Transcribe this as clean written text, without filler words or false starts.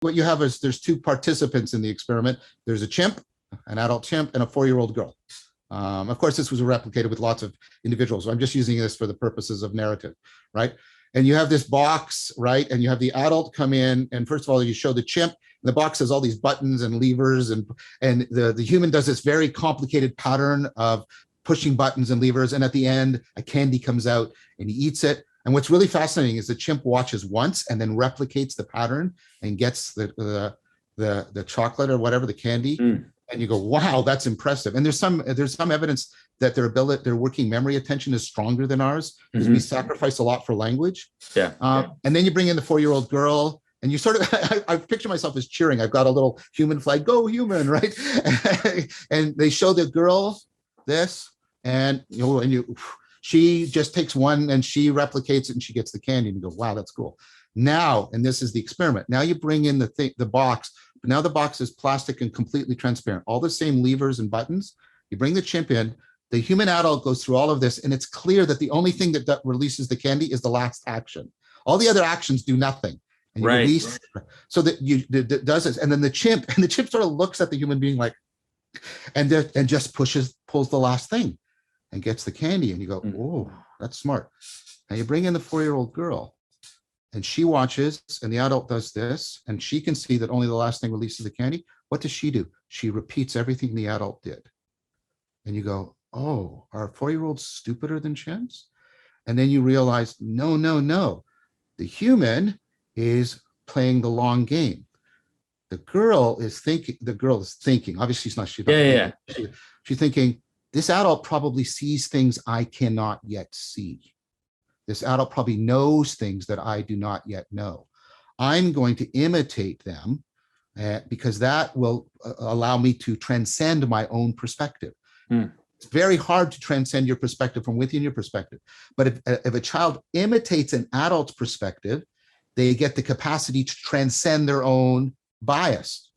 what you have is there's two participants in the experiment. There's a chimp, an adult chimp, and a 4-year-old girl. Of course, this was replicated with lots of individuals. So I'm just using this for the purposes of narrative, right? And you have this box, right? And you have the adult come in, and first of all, you show the chimp. The box has all these buttons and levers, and the human does this very complicated pattern of pushing buttons and levers. And at the end, a candy comes out, and he eats it. And what's really fascinating is the chimp watches once and then replicates the pattern and gets the chocolate or whatever, the candy. And you go, wow, that's impressive. And there's some evidence that their working memory attention is stronger than ours, because we sacrifice a lot for language. And then you bring in the 4-year-old girl, and you sort of, I picture myself as cheering. I've got a little human flag, go human, right? And they show the girl this, and she just takes one and she replicates it and she gets the candy, and you go, wow, that's cool. Now, and this is the experiment. Now you bring in the box. But now the box is plastic and completely transparent, all the same levers and buttons. You bring the chimp in, the human adult goes through all of this, and it's clear that the only thing that releases the candy is the last action. All the other actions do nothing. And you release, so that does this. And then the chimp sort of looks at the human being like, and just pulls the last thing and gets the candy. And you go, oh, that's smart. Now you bring in the 4-year-old girl, and she watches, and the adult does this, and she can see that only the last thing releases the candy. What does she do? She repeats everything the adult did. And you go, oh, are 4-year-olds stupider than chimps? And then you realize, no. The human is playing the long game. The girl is thinking, obviously she's not, she's thinking, this adult probably sees things I cannot yet see. This adult probably knows things that I do not yet know. I'm going to imitate them because that will allow me to transcend my own perspective. It's very hard to transcend your perspective from within your perspective. But if a child imitates an adult's perspective, they get the capacity to transcend their own bias.